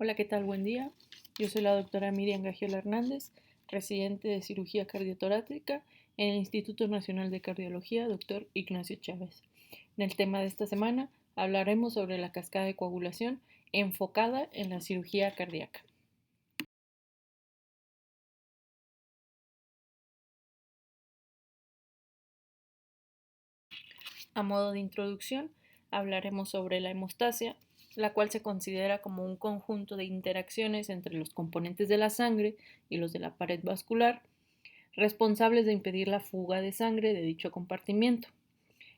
Hola, ¿qué tal? Buen día. Yo soy la doctora Miriam Gagiola Hernández, residente de cirugía cardiotorácica en el Instituto Nacional de Cardiología, Dr. Ignacio Chávez. En el tema de esta semana hablaremos sobre la cascada de coagulación enfocada en la cirugía cardíaca. A modo de introducción, hablaremos sobre la hemostasia, la cual se considera como un conjunto de interacciones entre los componentes de la sangre y los de la pared vascular, responsables de impedir la fuga de sangre de dicho compartimiento.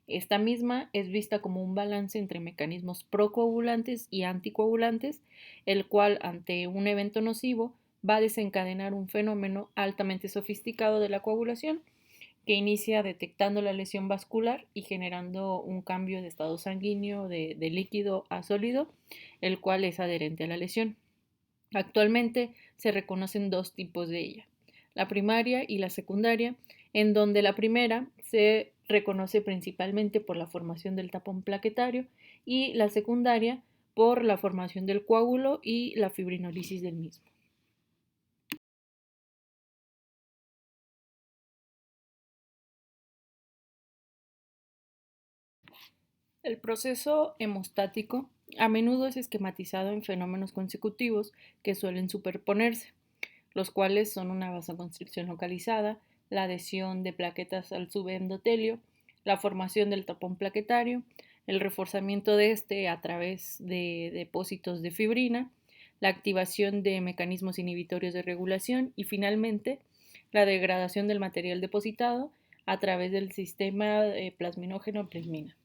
Esta misma es vista como un balance entre mecanismos procoagulantes y anticoagulantes, el cual, ante un evento nocivo, va a desencadenar un fenómeno altamente sofisticado de la coagulación, que inicia detectando la lesión vascular y generando un cambio de estado sanguíneo de líquido a sólido, el cual es adherente a la lesión. Actualmente se reconocen dos tipos de ella, la primaria y la secundaria, en donde la primera se reconoce principalmente por la formación del tapón plaquetario y la secundaria por la formación del coágulo y la fibrinolisis del mismo. El proceso hemostático a menudo es esquematizado en fenómenos consecutivos que suelen superponerse, los cuales son una vasoconstricción localizada, la adhesión de plaquetas al subendotelio, la formación del tapón plaquetario, el reforzamiento de este a través de depósitos de fibrina, la activación de mecanismos inhibitorios de regulación y finalmente la degradación del material depositado a través del sistema plasminógeno plasmina.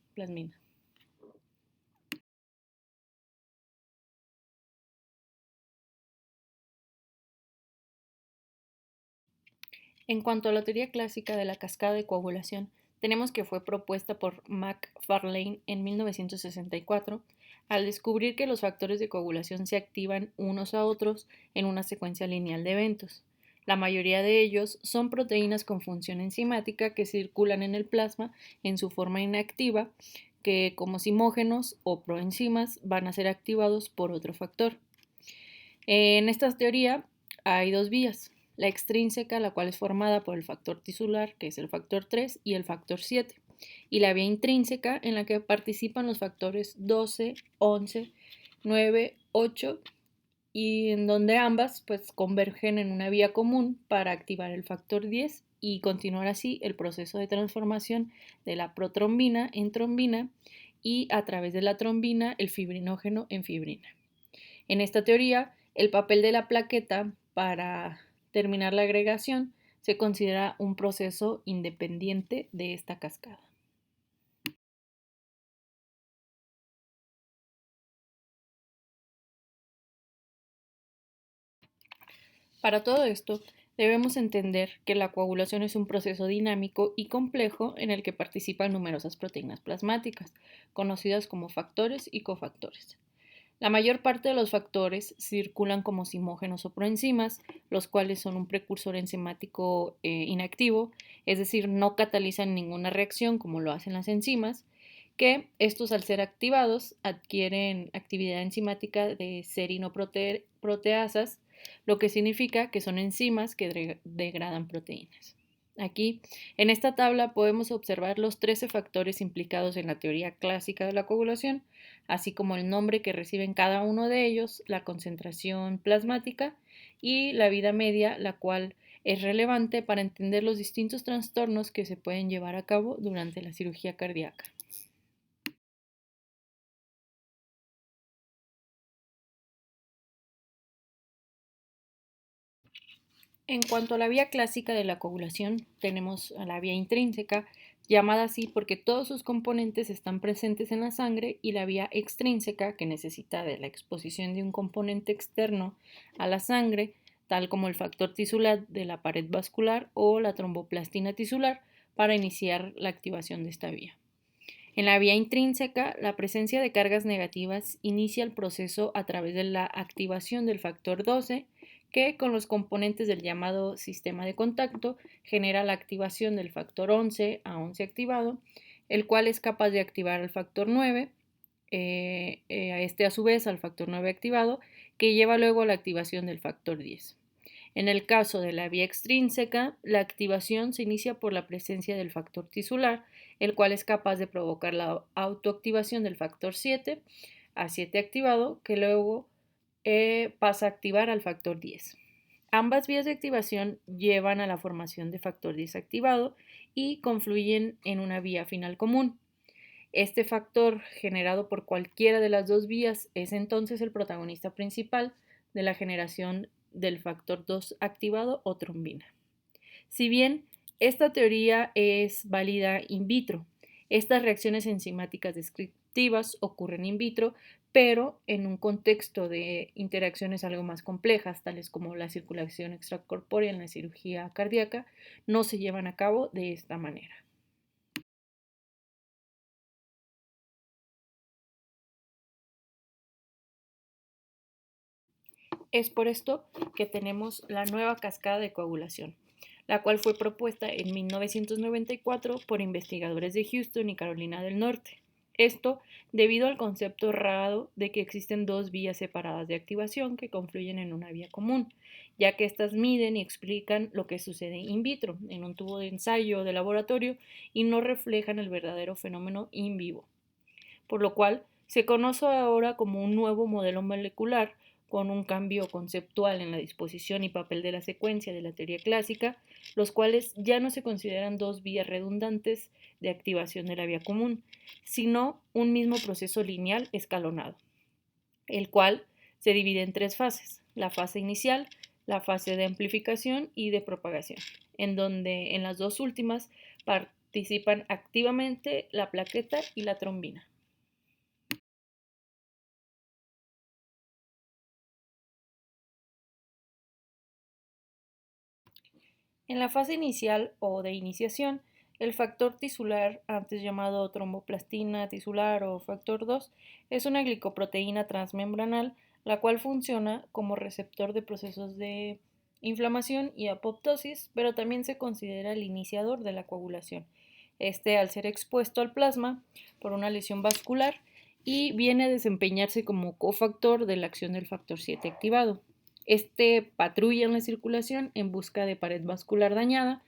En cuanto a la teoría clásica de la cascada de coagulación, tenemos que fue propuesta por McFarlane en 1964 al descubrir que los factores de coagulación se activan unos a otros en una secuencia lineal de eventos. La mayoría de ellos son proteínas con función enzimática que circulan en el plasma en su forma inactiva, que como simógenos o proenzimas van a ser activados por otro factor. En esta teoría hay dos vías, la extrínseca, la cual es formada por el factor tisular, que es el factor 3, y el factor 7, y la vía intrínseca, en la que participan los factores 12, 11, 9, 8, y en donde ambas pues convergen en una vía común para activar el factor 10 y continuar así el proceso de transformación de la protrombina en trombina y a través de la trombina el fibrinógeno en fibrina. En esta teoría, el papel de la plaqueta para terminar la agregación se considera un proceso independiente de esta cascada. Para todo esto, debemos entender que la coagulación es un proceso dinámico y complejo en el que participan numerosas proteínas plasmáticas, conocidas como factores y cofactores. La mayor parte de los factores circulan como simógenos o proenzimas, los cuales son un precursor enzimático inactivo, es decir, no catalizan ninguna reacción como lo hacen las enzimas, que estos al ser activados adquieren actividad enzimática de serinoproteasas, lo que significa que son enzimas que degradan proteínas. Aquí, en esta tabla podemos observar los 13 factores implicados en la teoría clásica de la coagulación, así como el nombre que reciben cada uno de ellos, la concentración plasmática y la vida media, la cual es relevante para entender los distintos trastornos que se pueden llevar a cabo durante la cirugía cardíaca. En cuanto a la vía clásica de la coagulación, tenemos a la vía intrínseca, llamada así porque todos sus componentes están presentes en la sangre, y la vía extrínseca, que necesita de la exposición de un componente externo a la sangre, tal como el factor tisular de la pared vascular o la tromboplastina tisular, para iniciar la activación de esta vía. En la vía intrínseca, la presencia de cargas negativas inicia el proceso a través de la activación del factor 12, que con los componentes del llamado sistema de contacto genera la activación del factor 11 a 11 activado, el cual es capaz de activar el factor 9. A a su vez al factor 9 activado, que lleva luego a la activación del factor 10. En el caso de la vía extrínseca, la activación se inicia por la presencia del factor tisular, el cual es capaz de provocar la autoactivación del factor 7 a 7 activado, que luego pasa a activar al factor 10. Ambas vías de activación llevan a la formación de factor 10 activado y confluyen en una vía final común. Este factor, generado por cualquiera de las dos vías, es entonces el protagonista principal de la generación del factor 2 activado o trombina. Si bien esta teoría es válida in vitro, estas reacciones enzimáticas descriptivas ocurren in vitro, pero en un contexto de interacciones algo más complejas, tales como la circulación extracorpórea en la cirugía cardíaca, no se llevan a cabo de esta manera. Es por esto que tenemos la nueva cascada de coagulación, la cual fue propuesta en 1994 por investigadores de Houston y Carolina del Norte. Esto debido al concepto errado de que existen dos vías separadas de activación que confluyen en una vía común, ya que éstas miden y explican lo que sucede in vitro, en un tubo de ensayo de laboratorio, y no reflejan el verdadero fenómeno in vivo. Por lo cual, se conoce ahora como un nuevo modelo molecular con un cambio conceptual en la disposición y papel de la secuencia de la teoría clásica, los cuales ya no se consideran dos vías redundantes de activación de la vía común, sino un mismo proceso lineal escalonado, el cual se divide en tres fases: la fase inicial, la fase de amplificación y de propagación, en donde en las dos últimas participan activamente la plaqueta y la trombina. En la fase inicial o de iniciación, el factor tisular, antes llamado tromboplastina tisular o factor 2, es una glicoproteína transmembranal, la cual funciona como receptor de procesos de inflamación y apoptosis, pero también se considera el iniciador de la coagulación. Este, al ser expuesto al plasma por una lesión vascular, y viene a desempeñarse como cofactor de la acción del factor 7 activado. Este patrulla en la circulación en busca de pared vascular dañada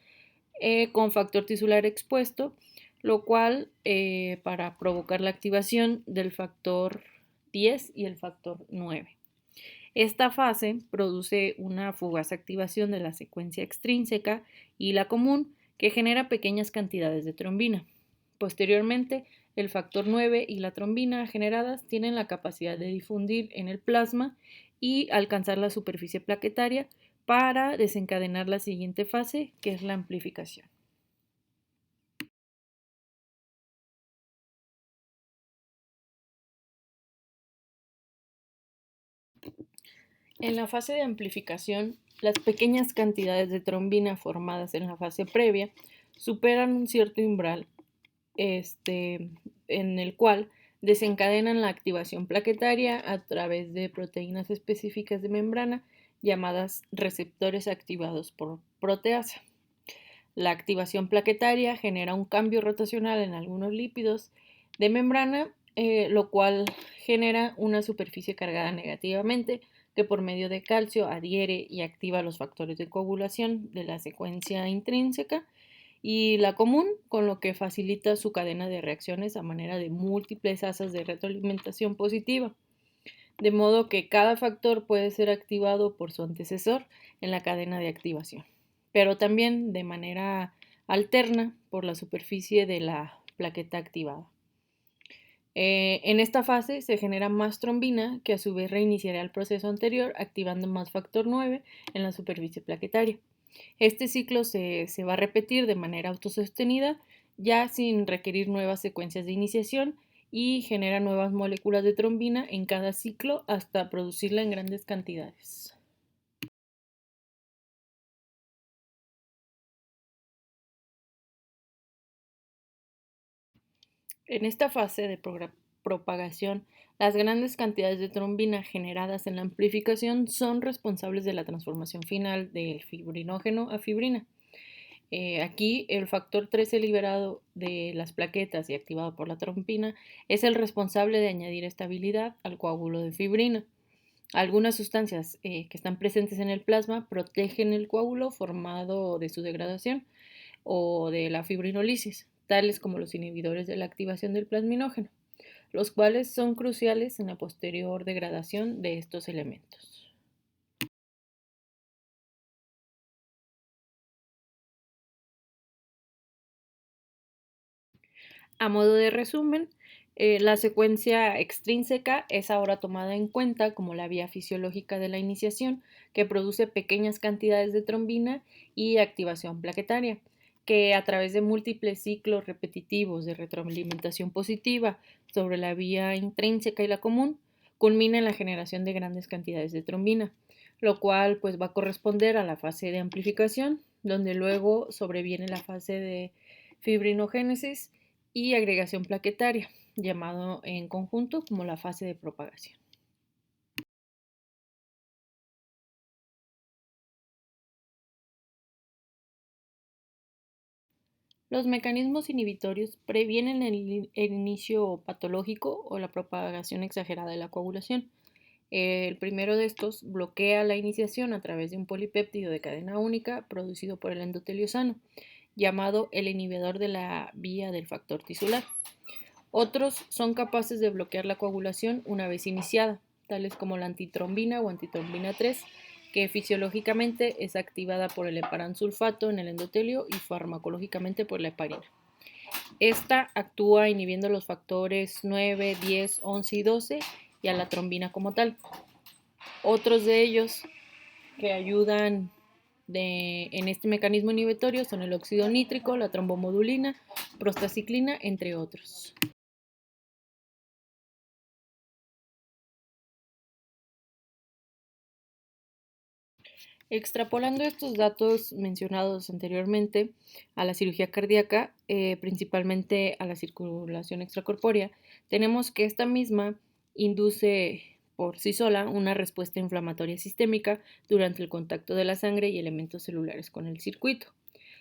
con factor tisular expuesto, lo cual para provocar la activación del factor 10 y el factor 9. Esta fase produce una fugaz activación de la secuencia extrínseca y la común, que genera pequeñas cantidades de trombina. Posteriormente, el factor 9 y la trombina generadas tienen la capacidad de difundir en el plasma y alcanzar la superficie plaquetaria para desencadenar la siguiente fase, que es la amplificación. En la fase de amplificación, las pequeñas cantidades de trombina formadas en la fase previa superan un cierto umbral en el cual desencadenan la activación plaquetaria a través de proteínas específicas de membrana llamadas receptores activados por proteasa. La activación plaquetaria genera un cambio rotacional en algunos lípidos de membrana, lo cual genera una superficie cargada negativamente que por medio de calcio adhiere y activa los factores de coagulación de la secuencia intrínseca y la común, con lo que facilita su cadena de reacciones a manera de múltiples asas de retroalimentación positiva, de modo que cada factor puede ser activado por su antecesor en la cadena de activación, pero también de manera alterna por la superficie de la plaqueta activada. En esta fase se genera más trombina, que a su vez reiniciará el proceso anterior activando más factor 9 en la superficie plaquetaria. Este ciclo se va a repetir de manera autosostenida, ya sin requerir nuevas secuencias de iniciación, y genera nuevas moléculas de trombina en cada ciclo hasta producirla en grandes cantidades. En esta fase de propagación, las grandes cantidades de trombina generadas en la amplificación son responsables de la transformación final del fibrinógeno a fibrina. Aquí el factor 13 liberado de las plaquetas y activado por la trombina es el responsable de añadir estabilidad al coágulo de fibrina. Algunas sustancias que están presentes en el plasma protegen el coágulo formado de su degradación o de la fibrinolisis, tales como los inhibidores de la activación del plasminógeno, los cuales son cruciales en la posterior degradación de estos elementos. A modo de resumen, la secuencia extrínseca es ahora tomada en cuenta como la vía fisiológica de la iniciación, que produce pequeñas cantidades de trombina y activación plaquetaria, que a través de múltiples ciclos repetitivos de retroalimentación positiva sobre la vía intrínseca y la común, culmina en la generación de grandes cantidades de trombina, lo cual pues va a corresponder a la fase de amplificación, donde luego sobreviene la fase de fibrinogénesis y agregación plaquetaria, llamado en conjunto como la fase de propagación. Los mecanismos inhibitorios previenen el inicio patológico o la propagación exagerada de la coagulación. El primero de estos bloquea la iniciación a través de un polipéptido de cadena única producido por el endotelio sano, llamado el inhibidor de la vía del factor tisular. Otros son capaces de bloquear la coagulación una vez iniciada, tales como la antitrombina o antitrombina 3, que fisiológicamente es activada por el heparansulfato en el endotelio y farmacológicamente por la heparina. Esta actúa inhibiendo los factores 9, 10, 11 y 12 y a la trombina como tal. Otros de ellos que ayudan en este mecanismo inhibitorio son el óxido nítrico, la trombomodulina, prostaciclina, entre otros. Extrapolando estos datos mencionados anteriormente a la cirugía cardíaca, principalmente a la circulación extracorpórea, tenemos que esta misma induce por sí sola una respuesta inflamatoria sistémica durante el contacto de la sangre y elementos celulares con el circuito.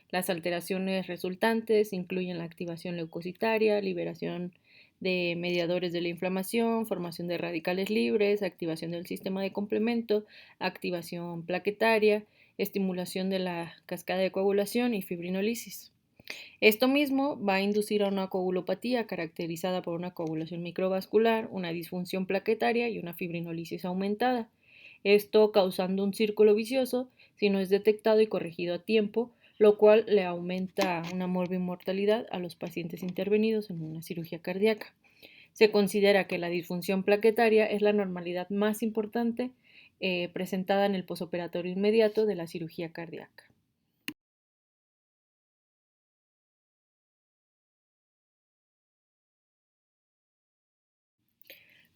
Las alteraciones resultantes incluyen la activación leucocitaria, liberación de mediadores de la inflamación, formación de radicales libres, activación del sistema de complemento, activación plaquetaria, estimulación de la cascada de coagulación y fibrinolisis. Esto mismo va a inducir a una coagulopatía caracterizada por una coagulación microvascular, una disfunción plaquetaria y una fibrinolisis aumentada. Esto causando un círculo vicioso si no es detectado y corregido a tiempo, lo cual le aumenta una morbimortalidad a los pacientes intervenidos en una cirugía cardíaca. Se considera que la disfunción plaquetaria es la normalidad más importante presentada en el posoperatorio inmediato de la cirugía cardíaca.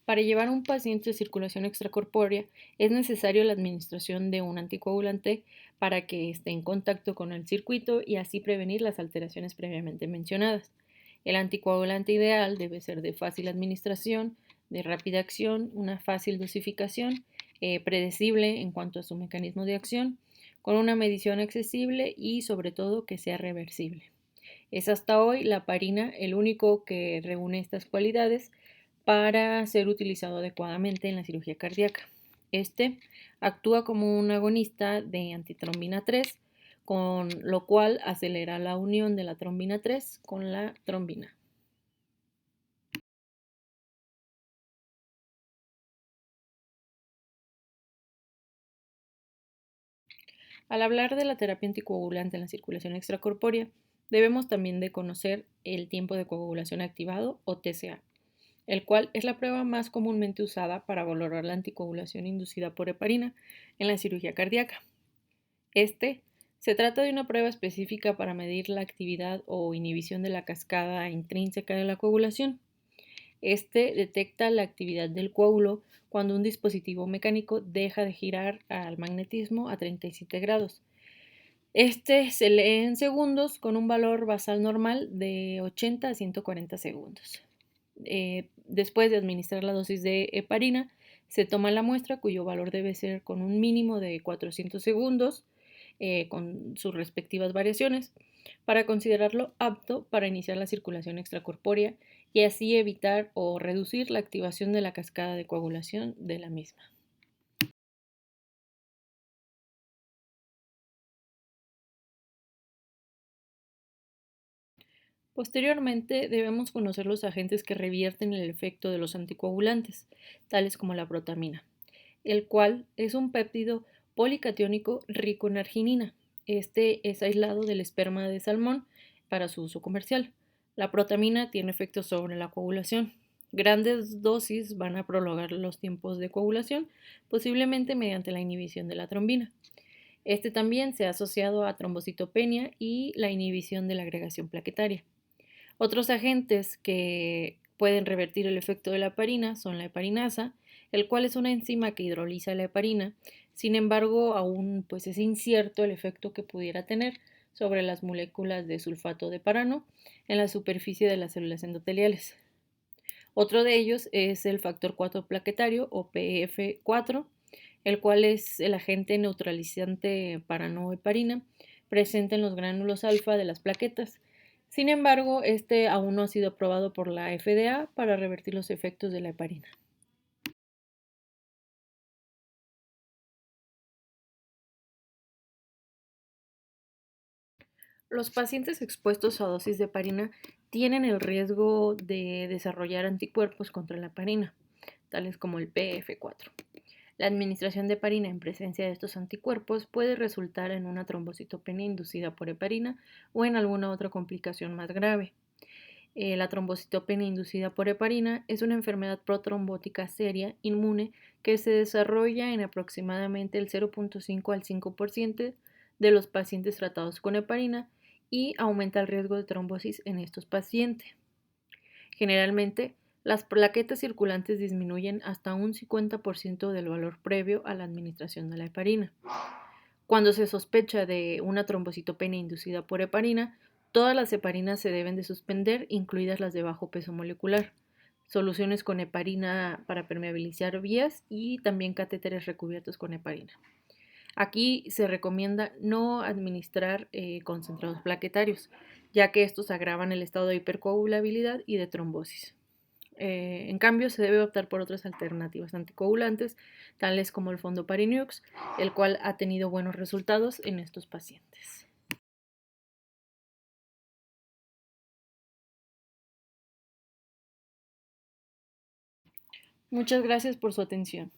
Para llevar a un paciente de circulación extracorpórea es necesario la administración de un anticoagulante para que esté en contacto con el circuito y así prevenir las alteraciones previamente mencionadas. El anticoagulante ideal debe ser de fácil administración, de rápida acción, una fácil dosificación, predecible en cuanto a su mecanismo de acción, con una medición accesible y sobre todo que sea reversible. Es hasta hoy la parina el único que reúne estas cualidades para ser utilizado adecuadamente en la cirugía cardíaca. Este actúa como un agonista de antitrombina 3, con lo cual acelera la unión de la trombina 3 con la trombina. Al hablar de la terapia anticoagulante en la circulación extracorpórea, debemos también de conocer el tiempo de coagulación activado o TCA, el cual es la prueba más comúnmente usada para valorar la anticoagulación inducida por heparina en la cirugía cardíaca. Se trata de una prueba específica para medir la actividad o inhibición de la cascada intrínseca de la coagulación. Detecta la actividad del coágulo cuando un dispositivo mecánico deja de girar al magnetismo a 37 grados. Se lee en segundos con un valor basal normal de 80 a 140 segundos. Después de administrar la dosis de heparina, se toma la muestra cuyo valor debe ser con un mínimo de 400 segundos con sus respectivas variaciones, para considerarlo apto para iniciar la circulación extracorpórea y así evitar o reducir la activación de la cascada de coagulación de la misma. Posteriormente, debemos conocer los agentes que revierten el efecto de los anticoagulantes, tales como la protamina, el cual es un péptido policatiónico rico en arginina. Este es aislado del esperma de salmón para su uso comercial. La protamina tiene efectos sobre la coagulación. Grandes dosis van a prolongar los tiempos de coagulación, posiblemente mediante la inhibición de la trombina. Este también se ha asociado a trombocitopenia y la inhibición de la agregación plaquetaria. Otros agentes que pueden revertir el efecto de la heparina son la heparinasa, el cual es una enzima que hidroliza la heparina. Sin embargo, aún pues, es incierto el efecto que pudiera tener sobre las moléculas de sulfato de parano en la superficie de las células endoteliales. Otro de ellos es el factor 4 plaquetario o PF4, el cual es el agente neutralizante paranoheparina presente en los gránulos alfa de las plaquetas. Sin embargo, este aún no ha sido aprobado por la FDA para revertir los efectos de la heparina. Los pacientes expuestos a dosis de heparina tienen el riesgo de desarrollar anticuerpos contra la heparina, tales como el PF4. La administración de heparina en presencia de estos anticuerpos puede resultar en una trombocitopenia inducida por heparina o en alguna otra complicación más grave. La trombocitopenia inducida por heparina es una enfermedad protrombótica seria, inmune, que se desarrolla en aproximadamente el 0.5 al 5% de los pacientes tratados con heparina y aumenta el riesgo de trombosis en estos pacientes. Generalmente, las plaquetas circulantes disminuyen hasta un 50% del valor previo a la administración de la heparina. Cuando se sospecha de una trombocitopenia inducida por heparina, todas las heparinas se deben de suspender, incluidas las de bajo peso molecular, soluciones con heparina para permeabilizar vías y también catéteres recubiertos con heparina. Aquí se recomienda no administrar concentrados plaquetarios, ya que estos agravan el estado de hipercoagulabilidad y de trombosis. En cambio, se debe optar por otras alternativas anticoagulantes, tales como el fondoparinux, el cual ha tenido buenos resultados en estos pacientes. Muchas gracias por su atención.